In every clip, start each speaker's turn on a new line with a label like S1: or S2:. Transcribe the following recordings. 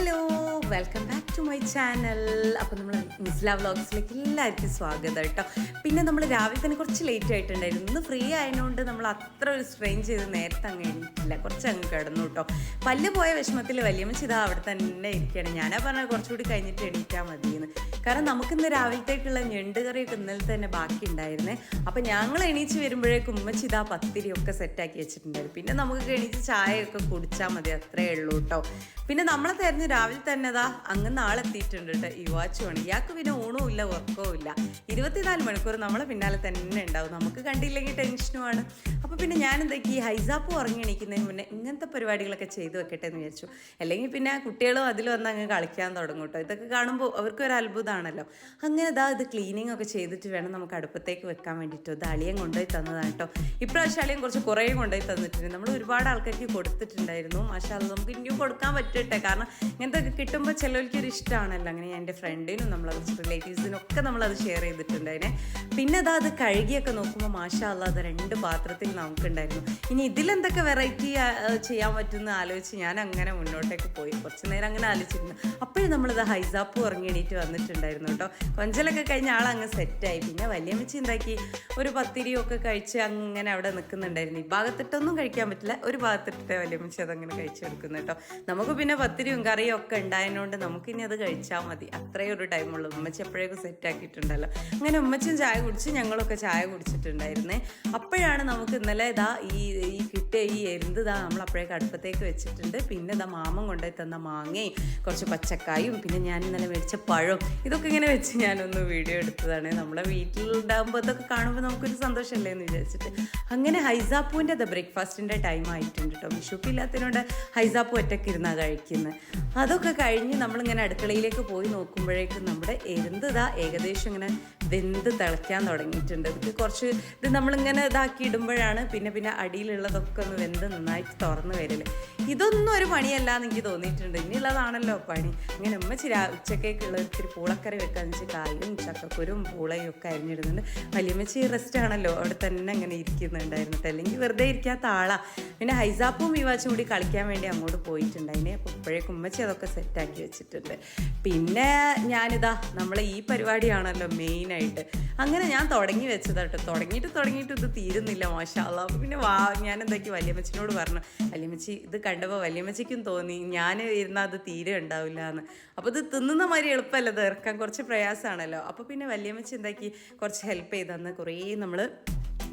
S1: Hello, welcome back to my channel. അപ്പോൾ നമ്മൾ മിസ്ല വ്ളോഗ്സിലേക്ക് എല്ലാവർക്കും സ്വാഗതം കേട്ടോ. പിന്നെ നമ്മൾ രാവിലെ തന്നെ കുറച്ച് ലേറ്റ് ആയിട്ടുണ്ടായിരുന്നു. ഇന്ന് ഫ്രീ ആയതുകൊണ്ട് നമ്മൾ അത്ര ഒരു സ്ട്രെയിൻ ചെയ്ത് നേരത്തെ അങ്ങ് എണീറ്റില്ല, കുറച്ച് അങ്ങ് കിടന്നു കേട്ടോ. പല്ല് പോയ വിഷമത്തിൽ വലിയമ്മച്ചി ഇതാ അവിടെ തന്നെ ഇരിക്കുകയാണ്. ഞാനാ പറഞ്ഞാൽ കുറച്ചുകൂടി കഴിഞ്ഞിട്ട് എണീറ്റാൽ മതിയെന്ന്. കാരണം നമുക്കിന്ന് രാവിലത്തേക്കുള്ള ഞണ്ട് കറിയൊക്കെ ഇന്നലെ തന്നെ ബാക്കി ഉണ്ടായിരുന്നേ. അപ്പം ഞങ്ങൾ എണീച്ച് വരുമ്പോഴേക്കും ഉമ്മച്ചി ഇതാ പത്തിരിയൊക്കെ സെറ്റാക്കി വെച്ചിട്ടുണ്ടായിരുന്നു. പിന്നെ നമുക്ക് എണീച്ച് ചായയൊക്കെ കുടിച്ചാൽ മതി, അത്രയേ ഉള്ളൂ കേട്ടോ. പിന്നെ നമ്മളെ തെരഞ്ഞ് രാവിലെ തന്നെ അതാ അങ്ങ് നാളെത്തിയിട്ടുണ്ട് കേട്ടോ. ഈ വാച്ചുമാണ്. ഇയാൾക്ക് പിന്നെ ഊണവും ഇല്ല ഉറക്കവും ഇല്ല. 24 മണിക്കൂർ നമ്മളെ പിന്നാലെ തന്നെ ഉണ്ടാവും. നമുക്ക് കണ്ടില്ലെങ്കിൽ ടെൻഷനുമാണ്. അപ്പോൾ പിന്നെ ഞാൻ എന്തൊക്കെ ഈ ഹൈസാപ്പ് ഉറങ്ങി എണീക്കുന്നതിന് മുന്നേ ഇങ്ങനത്തെ പരിപാടികളൊക്കെ ചെയ്തു വെക്കട്ടെ എന്ന് വിചാരിച്ചു. അല്ലെങ്കിൽ പിന്നെ കുട്ടികളും അതിൽ വന്ന് അങ്ങ് കളിക്കാൻ തുടങ്ങും കേട്ടോ. ഇതൊക്കെ കാണുമ്പോൾ അവർക്കൊരു അത്ഭുതമാണല്ലോ. അങ്ങനെ ഇതാ ഇത് ക്ലീനിങ് ഒക്കെ ചെയ്തിട്ട് വേണം നമുക്ക് അടുപ്പത്തേക്ക് വെക്കാൻ വേണ്ടിയിട്ട്. ഇത് അളിയൻ കൊണ്ടുപോയി തന്നതാണ് കേട്ടോ. ഇപ്രാവശ്യം അളിയൻ കുറച്ച് കുറേ കൊണ്ടുപോയി തന്നിട്ടുണ്ട്. നമ്മൾ ഒരുപാട് ആൾക്കാർക്ക് കൊടുത്തിട്ടുണ്ടായിരുന്നു. മാഷാ അല്ലാഹ് നമുക്ക് ഇനിയും കൊടുക്കാൻ പറ്റട്ടെ. കാരണം ഇങ്ങനത്തെ ഒക്കെ കിട്ടുമ്പോൾ ചിലവർക്കൊരു ഇഷ്ടമാണല്ലോ. അങ്ങനെ എൻ്റെ ഫ്രണ്ടിനും നമ്മളെ റിലേറ്റീവ്സിനും ഒക്കെ നമ്മളത് ഷെയർ ചെയ്തിട്ടുണ്ടായിരുന്നേ. പിന്നെ അതാ അത് കഴുകിയൊക്കെ നോക്കുമ്പോൾ മാഷാ അല്ലാഹ് അത് 2 പാത്രത്തിൽ നമുക്കുണ്ടായിരുന്നു. ഇനി ഇതിലെന്തൊക്കെ വെറൈറ്റി ചെയ്യാൻ പറ്റുമെന്ന് ആലോചിച്ച് ഞാൻ അങ്ങനെ മുന്നോട്ടേക്ക് പോയി. കുറച്ച് നേരം അങ്ങനെ ആലോചിച്ചിരുന്നു. അപ്പോഴും നമ്മളിത് ഹൈസാപ്പ് ഉറങ്ങി എണീറ്റ് വന്നിട്ടുണ്ടായിരുന്നു കേട്ടോ. കൊഞ്ചലൊക്കെ കഴിഞ്ഞ ആളങ്ങ് സെറ്റായി. പിന്നെ വലിയമ്മച്ചി എന്താക്കി ഒരു പത്തിരിയൊക്കെ കഴിച്ച് അങ്ങനെ അവിടെ നിൽക്കുന്നുണ്ടായിരുന്നു. ഈ ഭാഗത്തിട്ടൊന്നും കഴിക്കാൻ പറ്റില്ല, ഒരു ഭാഗത്തിട്ടേ വലിയമ്മച്ചി അതങ്ങനെ കഴിച്ചെടുക്കുന്നു കേട്ടോ. നമുക്ക് പിന്നെ പത്തിരിയും കറിയും ഒക്കെ ഉണ്ടായതുകൊണ്ട് നമുക്കിനി അത് കഴിച്ചാൽ മതി, അത്രയും ഒരു ടൈമുള്ളൂ. ഉമ്മച്ചി എപ്പോഴേക്കും സെറ്റാക്കിയിട്ടുണ്ടല്ലോ. അങ്ങനെ ഉമ്മച്ചിയും ചായ കുടിച്ച് ഞങ്ങളൊക്കെ ചായ കുടിച്ചിട്ടുണ്ടായിരുന്നേ. അപ്പോഴാണ് നമുക്ക് ഇന്നലെ ഇതാ ഈ കിട്ടിയ ഈ എരുന്ത് ഇതാ നമ്മൾ അപ്പോഴേക്ക് അടുപ്പത്തേക്ക് വെച്ചിട്ടുണ്ട്. പിന്നെ ഇതാ മാമൻ കൊണ്ടുപോയി തന്ന മാങ്ങയും കുറച്ച് പച്ചക്കായും പിന്നെ ഞാൻ ഇന്നലെ മേടിച്ച പഴവും ഇതൊക്കെ ഇങ്ങനെ വെച്ച് ഞാനൊന്ന് വീഡിയോ എടുത്തതാണ്. നമ്മളെ വീട്ടിലുണ്ടാകുമ്പോൾ ഇതൊക്കെ കാണുമ്പോൾ നമുക്കൊരു സന്തോഷമല്ലേ എന്ന് വിചാരിച്ചിട്ട്. അങ്ങനെ ഹൈസാപ്പൂവിൻ്റെ ബ്രേക്ക്ഫാസ്റ്റിൻ്റെ ടൈം ആയിട്ടുണ്ട് കേട്ടോ. വിഷുപ്പില്ലാത്തതിനോട് ഹൈസാപ്പൂ ഒറ്റയ്ക്ക് ഇരുന്നാണ് കഴിക്കുന്നത്. അതൊക്കെ കഴിഞ്ഞ് നമ്മളിങ്ങനെ അടുക്കളയിലേക്ക് പോയി നോക്കുമ്പോഴേക്കും നമ്മുടെ എരുന്ത് ഇതാ ഏകദേശം ഇങ്ങനെ വെന്ത് തിളയ്ക്കാൻ തുടങ്ങിയിട്ടുണ്ട്. ഇത് കുറച്ച് ഇത് നമ്മളിങ്ങനെ ഇതാക്കി ഇടുമ്പോഴാണ് പിന്നെ അടിയിലുള്ളതൊക്കെ ഒന്ന് വെന്ത് നന്നായിട്ട് തുറന്ന് വരല്. ഇതൊന്നും ഒരു പണിയല്ല എന്ന് എനിക്ക് തോന്നിയിട്ടുണ്ട്. ഇനിയുള്ളതാണല്ലോ പണി. ഇങ്ങനെ ഉമ്മച്ചി ഉച്ചക്കേക്കുള്ള ഒത്തിരി പൂളക്കറി വെക്കാന്ന് വെച്ചാൽ കായും ചക്കക്കുരും പൂളയും ഒക്കെ അരിഞ്ഞിടുന്നുണ്ട്. വലിയമ്മച്ചി റെസ്റ്റ് ആണല്ലോ, അവിടെ തന്നെ അങ്ങനെ ഇരിക്കുന്നുണ്ടായിരുന്നു. അല്ലെങ്കിൽ വെറുതെ ഇരിക്കാത്ത ആളാ. പിന്നെ ഹൈസാപ്പും ഈ വാച്ചും കൂടി കളിക്കാൻ വേണ്ടി അങ്ങോട്ട് പോയിട്ടുണ്ടായിനെ. അപ്പോൾ ഇപ്പോഴേക്കും ഉമ്മച്ചി അതൊക്കെ സെറ്റാക്കി വെച്ചിട്ടുണ്ട്. പിന്നെ ഞാനിതാ നമ്മളെ ഈ പരിപാടിയാണല്ലോ മെയിനായിട്ട്. അങ്ങനെ ഞാൻ തുടങ്ങി വെച്ചതാട്ടോ. തുടങ്ങിയിട്ട് ഇത് തീരുന്നില്ല മാഷാ അല്ലാഹ്. അപ്പോൾ പിന്നെ ഞാൻ എന്താക്കി വലിയമ്മച്ചിനോട് പറഞ്ഞു. വലിയമ്മച്ചി ഇത് കണ്ടപ്പോൾ വലിയമ്മച്ചിക്കും തോന്നി ഞാൻ ഇരുന്നാൽ അത് തീരെ ഉണ്ടാവില്ല എന്ന്. അപ്പോൾ ഇത് തിന്നുന്ന മാതിരി എളുപ്പമല്ല, ഇത് ഇറക്കാൻ കുറച്ച് പ്രയാസമാണല്ലോ. അപ്പോൾ പിന്നെ വലിയമ്മച്ചി എന്താക്കി കുറച്ച് ഹെൽപ്പ് ചെയ്തന്ന് കുറേ നമ്മൾ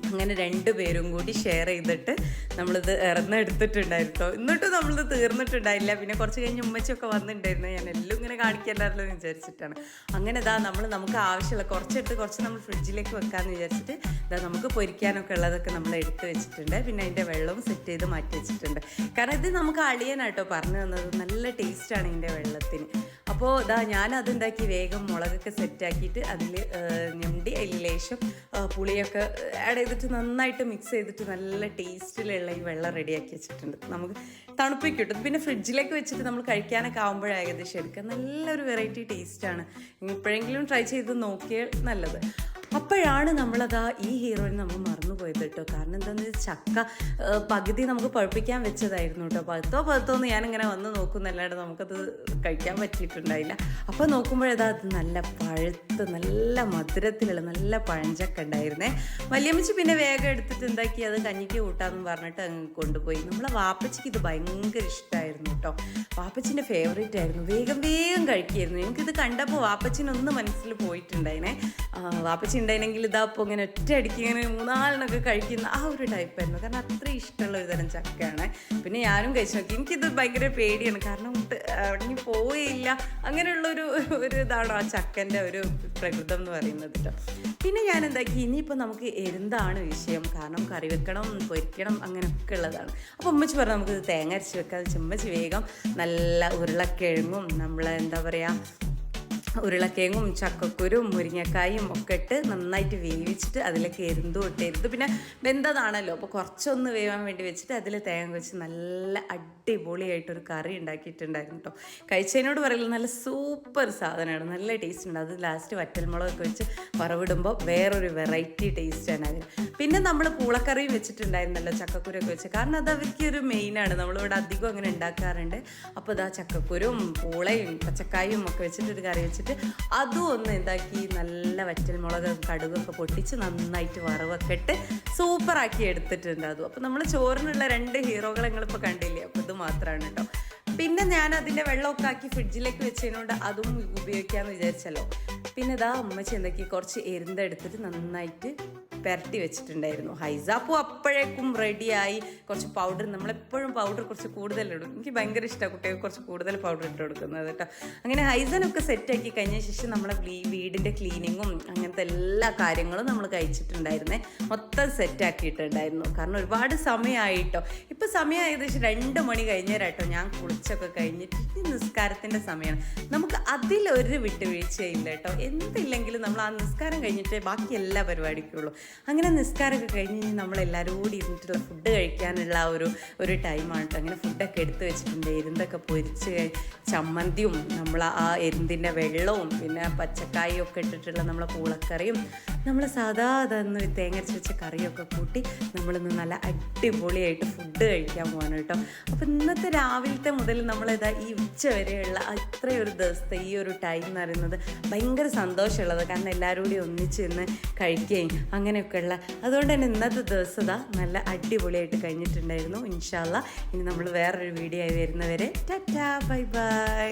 S1: അങ്ങനെ 2 പേരും കൂടി ഷെയർ ചെയ്തിട്ട് നമ്മളിത് ഇറന്നെടുത്തിട്ടുണ്ടായിരുന്നു. എന്നിട്ടും നമ്മളിത് തീർന്നിട്ടുണ്ടായില്ല. പിന്നെ കുറച്ച് കഴിഞ്ഞ് ഉമ്മച്ചൊക്കെ വന്നിട്ടുണ്ടായിരുന്നു. ഞാൻ എല്ലാം ഇങ്ങനെ കാണിക്കണ്ടല്ലോ എന്ന് വിചാരിച്ചിട്ടാണ്. അങ്ങനെ ഇതാ നമുക്ക് ആവശ്യമുള്ള കുറച്ച് നമ്മൾ ഫ്രിഡ്ജിലേക്ക് വെക്കാമെന്ന് വിചാരിച്ചിട്ട് ഇതാ നമുക്ക് പൊരിക്കാനൊക്കെ ഉള്ളതൊക്കെ നമ്മൾ എടുത്ത് വെച്ചിട്ടുണ്ട്. പിന്നെ അതിൻ്റെ വെള്ളവും സെറ്റ് ചെയ്ത് മാറ്റി വെച്ചിട്ടുണ്ട്. കാരണം ഇത് നമുക്ക് അളിയനാട്ടോ പറഞ്ഞു തന്നത്. നല്ല ടേസ്റ്റാണ് ഇതിൻ്റെ വെള്ളത്തിന്. അപ്പോൾ ഇതാ ഞാനതുണ്ടാക്കി വേഗം മുളകൊക്കെ സെറ്റാക്കിയിട്ട് അതിൽ ഞണ്ടി അതിൽ ലേശം പുളിയൊക്കെ ആഡ് ചെയ്തിട്ട് നന്നായിട്ട് മിക്സ് ചെയ്തിട്ട് നല്ല ടേസ്റ്റിലുള്ള ഈ വെള്ളം റെഡിയാക്കി വെച്ചിട്ടുണ്ട്. നമുക്ക് തണുപ്പിക്കും കിട്ടും. പിന്നെ ഫ്രിഡ്ജിലേക്ക് വെച്ചിട്ട് നമ്മൾ കഴിക്കാനൊക്കെ ആകുമ്പോഴേ ഏകദേശം എടുക്കുക. നല്ലൊരു വെറൈറ്റി ടേസ്റ്റാണ്. ഇപ്പോഴെങ്കിലും ട്രൈ ചെയ്ത് നോക്കിയാൽ നല്ലത്. അപ്പോഴാണ് നമ്മളതാ ഈ ഹീറോയിൻ നമ്മൾ മറന്നുപോയത് കേട്ടോ. കാരണം എന്താണെന്ന് വെച്ചാൽ ചക്ക പകുതി നമുക്ക് പഴുപ്പിക്കാൻ വെച്ചതായിരുന്നു കേട്ടോ. പഴുത്തോന്ന് ഞാനിങ്ങനെ വന്ന് നോക്കുന്നല്ലാണ്ട് നമുക്കത് കഴിക്കാൻ പറ്റിയിട്ടുണ്ടായില്ല. അപ്പോൾ നോക്കുമ്പോഴതാ അത് നല്ല പഴുത്ത് നല്ല മധുരത്തിലുള്ള നല്ല പഴഞ്ചക്ക ഉണ്ടായിരുന്നേ. വലിയമ്മച്ചി പിന്നെ വേഗം എടുത്തിട്ട് എന്താക്കി അത് കഞ്ഞിക്ക് കൂട്ടാമെന്ന് പറഞ്ഞിട്ട് അങ്ങ് കൊണ്ടുപോയി. നമ്മളെ വാപ്പച്ചിക്ക് ഇത് ഭയങ്കര ഇഷ്ടമായിരുന്നു കേട്ടോ. വാപ്പച്ചിൻ്റെ ഫേവറേറ്റ് ആയിരുന്നു. വേഗം കഴിക്കുമായിരുന്നു. എനിക്കിത് കണ്ടപ്പോൾ വാപ്പച്ചിനൊന്ന് മനസ്സിൽ പോയിട്ടുണ്ടായിനെ. വാപ്പച്ചി ഉണ്ടായിരുന്നെങ്കിൽ ഇതാ അപ്പോൾ ഇങ്ങനെ ഒറ്റയടിക്ക് ഇങ്ങനെ 3-4 കഴിക്കുന്ന ആ ഒരു ടൈപ്പായിരുന്നു. കാരണം അത്ര ഇഷ്ടമുള്ള ഒരു തരം ചക്കയാണ്. പിന്നെ ഞാനും കഴിച്ചു നോക്കി. എനിക്കിത് ഭയങ്കര പേടിയാണ്. കാരണം ഇറങ്ങി പോവുകയില്ല. അങ്ങനെയുള്ളൊരു ഇതാണ് ആ ചക്കൻ്റെ ഒരു പ്രകൃതം എന്ന് പറയുന്നത് കേട്ടോ. പിന്നെ ഞാൻ എന്താക്കി ഇനിയിപ്പോൾ നമുക്ക് എന്താണ് വിഷയം. കാരണം കറി വെക്കണം, പൊരിക്കണം, അങ്ങനെയൊക്കെ ഉള്ളതാണ്. അപ്പോൾ ഉമ്മച്ചി പറഞ്ഞു നമുക്കിത് തേങ്ങ അരച്ച് വെക്കാം. ഉമ്മച്ചി വേഗം നല്ല ഉരുളക്കിഴങ്ങും നമ്മളെ എന്താ പറയുക ഉരുളക്കിഴങ്ങും ചക്കക്കുരും മുരിങ്ങക്കായും ഒക്കെ ഇട്ട് നന്നായിട്ട് വേവിച്ചിട്ട് അതിലേക്ക് എരുന്ത് പിന്നെ വെന്തതാണല്ലോ അപ്പോൾ കുറച്ചൊന്ന് വേവാൻ വേണ്ടി വെച്ചിട്ട് അതിൽ തേങ്ങ വെച്ച് നല്ല അടിപൊളിയായിട്ടൊരു കറി ഉണ്ടാക്കിയിട്ടുണ്ടായിരുന്നു കേട്ടോ. കഴിച്ചതിനോട് പറയുന്നത് നല്ല സൂപ്പർ സാധനമാണ്, നല്ല ടേസ്റ്റ് ഉണ്ട്. അത് ലാസ്റ്റ് വറ്റൽമുളകൊക്കെ വെച്ച് വറവിടുമ്പോൾ വേറൊരു വെറൈറ്റി ടേസ്റ്റാണ് അതിന്. പിന്നെ നമ്മൾ പൂളക്കറിയും വെച്ചിട്ടുണ്ടായിരുന്നല്ലോ ചക്കക്കുരൊക്കെ വെച്ച്, കാരണം അത് അവർക്കൊരു മെയിനാണ്, നമ്മളിവിടെ അധികം അങ്ങനെ ഉണ്ടാക്കാറുണ്ട്. അപ്പോൾ ഇതാ ചക്കക്കുരും പൂളയും പച്ചക്കായും ഒക്കെ വെച്ചിട്ടൊരു കറി വെച്ചിട്ട് അതും ഒന്ന് എന്താക്കി നല്ല വറ്റൽമുളക് കടുകൊക്കെ പൊട്ടിച്ച് നന്നായിട്ട് വറവൊക്കെ ഇട്ട് സൂപ്പറാക്കി എടുത്തിട്ടുണ്ട് അതും. അപ്പോൾ നമ്മൾ ചോറിനുള്ള 2 ഹീറോകളെ നിങ്ങളിപ്പോൾ കണ്ടില്ലേ, അപ്പോൾ ഇത് മാത്രമാണ് കേട്ടോ. പിന്നെ ഞാൻ അതിൻ്റെ വെള്ളമൊക്കെ ആക്കി ഫ്രിഡ്ജിലേക്ക് വെച്ചതിനോട് അതും ഉപയോഗിക്കാമെന്ന് വിചാരിച്ചല്ലോ. പിന്നെ ഇതാ അമ്മച്ചി എന്തൊക്കെ കുറച്ച് എരുന്തെടുത്തിട്ട് നന്നായിട്ട് പുരട്ടി വെച്ചിട്ടുണ്ടായിരുന്നു. ഹൈസാപ്പും അപ്പോഴേക്കും റെഡിയായി. കുറച്ച് പൗഡർ, നമ്മളെപ്പോഴും പൗഡർ കുറച്ച് കൂടുതലിടും, എനിക്ക് ഭയങ്കര ഇഷ്ടമാണ് കുട്ടികൾക്ക് കുറച്ച് കൂടുതൽ പൗഡർ ഇട്ട് കൊടുക്കുന്നത് കേട്ടോ. അങ്ങനെ ഹൈസനൊക്കെ സെറ്റാക്കി കഴിഞ്ഞ ശേഷം നമ്മളെ വീടിൻ്റെ ക്ലീനിങ്ങും അങ്ങനത്തെ എല്ലാ കാര്യങ്ങളും നമ്മൾ കഴിച്ചിട്ടുണ്ടായിരുന്നേ, മൊത്തം സെറ്റാക്കിയിട്ടുണ്ടായിരുന്നു. കാരണം ഒരുപാട് സമയമായിട്ടോ, ഇപ്പോൾ സമയം ഏകദേശം 2 മണി കഴിഞ്ഞേരാട്ടോ ഞാൻ കുളിച്ചൊക്കെ കഴിഞ്ഞിട്ട്. നിസ്കാരത്തിൻ്റെ സമയമാണ്, നമുക്ക് അതിലൊരു വിട്ടുവീഴ്ചയില്ല കേട്ടോ. എന്തില്ലെങ്കിലും നമ്മൾ ആ നിസ്കാരം കഴിഞ്ഞിട്ട് ബാക്കി എല്ലാ പരിപാടിക്കുള്ളൂ. അങ്ങനെ നിസ്കാരമൊക്കെ കഴിഞ്ഞ് നമ്മളെല്ലാവരും കൂടി ഇരുന്നിട്ടുള്ള ഫുഡ് കഴിക്കാനുള്ള ഒരു ടൈമാണ് കേട്ടോ. അങ്ങനെ ഫുഡൊക്കെ എടുത്ത് വെച്ചിട്ടുണ്ട്. എരുന്തൊക്കെ പൊരിച്ച് ചമ്മന്തിയും നമ്മൾ ആ എരുന്തിൻ്റെ വെള്ളവും പിന്നെ പച്ചക്കായും ഒക്കെ ഇട്ടിട്ടുള്ള നമ്മളെ പൂളക്കറിയും നമ്മൾ സാധാ അതൊന്ന് തേങ്ങരച്ച് വെച്ച കറിയൊക്കെ കൂട്ടി നമ്മളിന്ന് നല്ല അടിപൊളിയായിട്ട് ഫുഡ് കഴിക്കാൻ പോകണം കേട്ടോ. അപ്പോൾ ഇന്നത്തെ രാവിലത്തെ മുതൽ നമ്മളിതാ ഈ ഉച്ച വരെയുള്ള ഇത്രയൊരു ദിവസത്തെ ഈ ഒരു ടൈം എന്ന് പറയുന്നത് ഭയങ്കര സന്തോഷമുള്ളത്. കാരണം എല്ലാവരും കൂടി ഒന്നിച്ച് നിന്ന് കഴിക്കുകയും അങ്ങനെയൊക്കെയുള്ള, അതുകൊണ്ട് തന്നെ ഇന്നത്തെ ദിവസം നല്ല അടിപൊളിയായിട്ട് കഴിഞ്ഞിട്ടുണ്ടായിരുന്നു. ഇൻഷാ അല്ലാഹ് ഇനി നമ്മൾ വേറൊരു വീഡിയോ ആയി വരുന്നവരെ ടാറ്റാ ബൈ ബൈ.